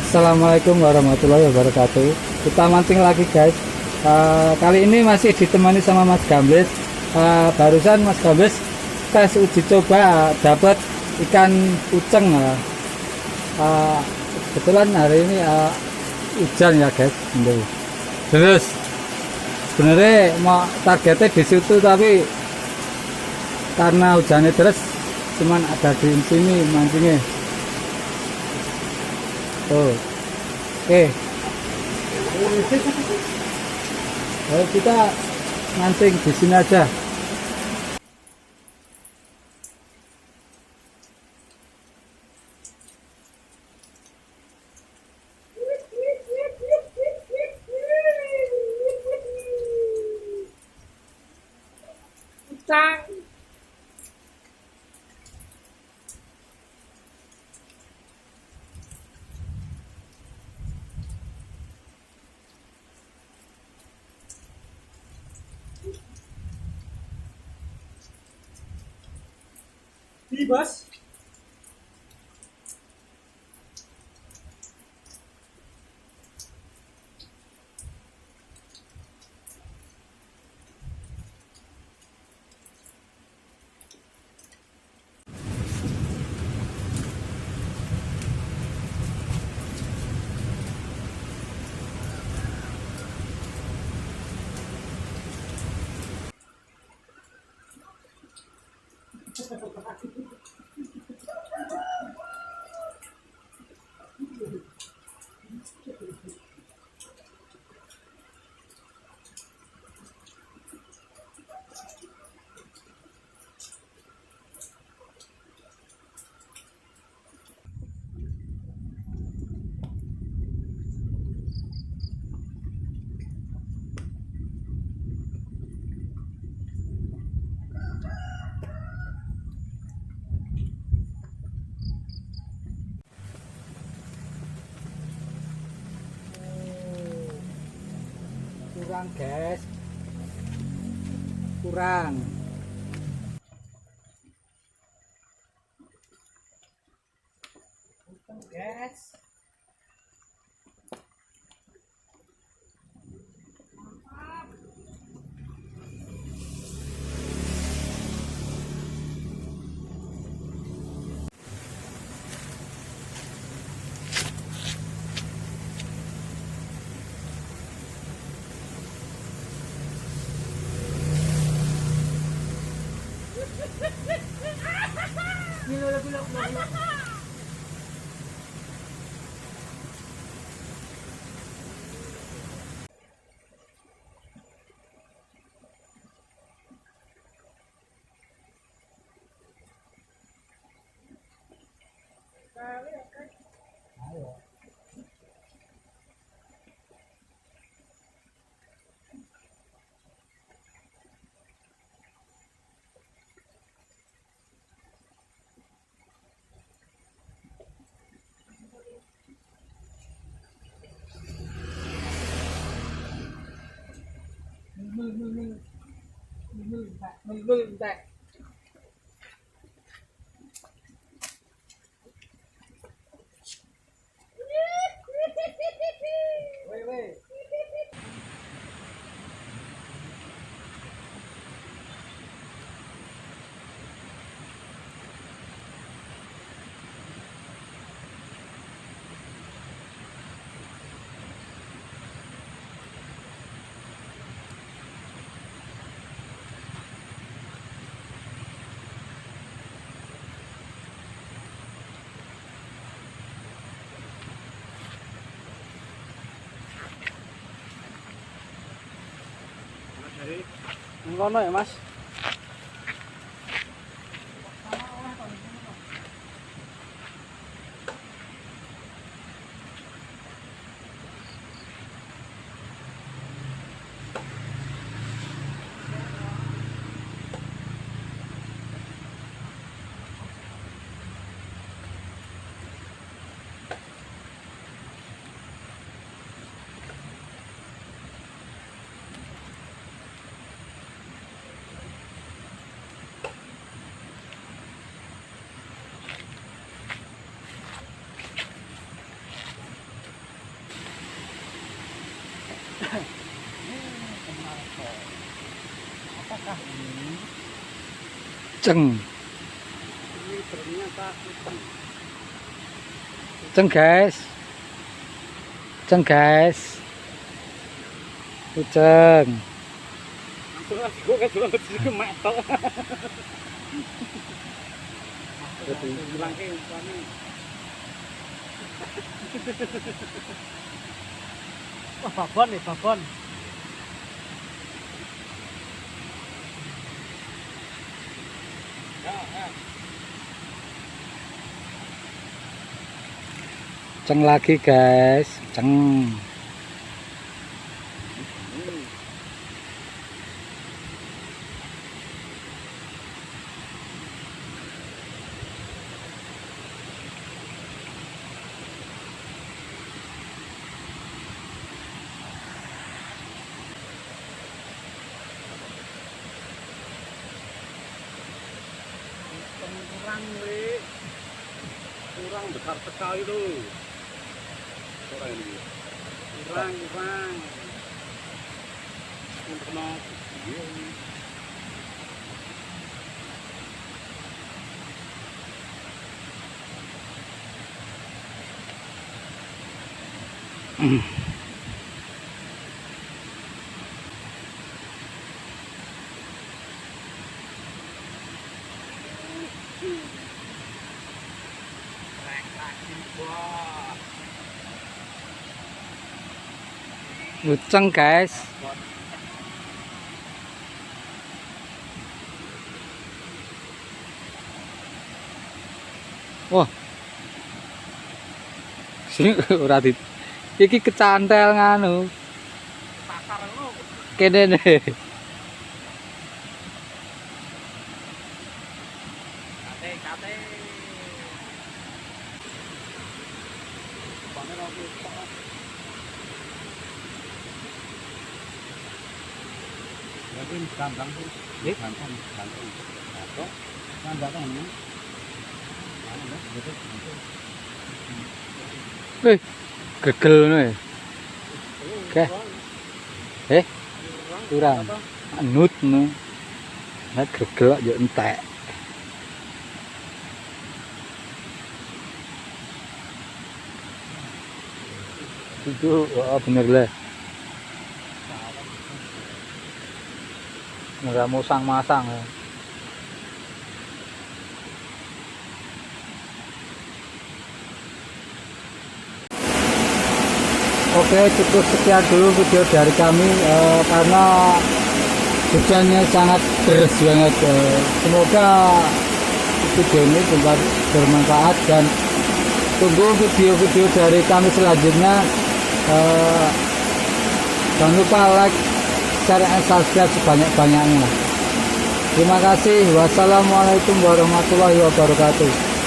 Assalamualaikum warahmatullahi wabarakatuh. Kita mancing lagi guys. Kali ini masih ditemani sama Mas Gamblis. Barusan Mas Gamblis tes uji coba dapat ikan uceng. Kebetulan hari ini hujan ya guys. Terus sebenarnya mau targetnya di situ, tapi karena hujannya deras cuman ada di sini mancingnya. Oh, oke. Ayo kita mancing di sini aja. Cang. Ini bos. Kurang guys, kurang. Guys, ayo. Mừng. Weh. Ngono ya Mas. Ceng. Ini ternyata hitam. Ceng guys. Ceng guys. Ceng. Langsung aja gue kayak jual ke metal. Jadi bilang ke umpannya. Wah, babon nih, babon. Ceng lagi guys. Ceng. Kurang besar sekali tuh. Kurang. Untuk Ceng guys. Wah. Sing ora di. Iki kecantel nganu. pasar lu. Kene ne. Kate. Jadi gampang tuh. Gampang. Atau gampang ini. Wih, gegel ngono ya. Oke. Kurang. Anut no. Nah gegel yo entek. Itu bener lah. Nggak mau masang ya. Oke, cukup sekian dulu video dari kami karena hujannya sangat deras banget. Semoga video ini bermanfaat dan tunggu video-video dari kami selanjutnya. Jangan lupa like, share, dan subscribe sebanyak-banyaknya. Terima kasih. Wassalamualaikum warahmatullahi wabarakatuh.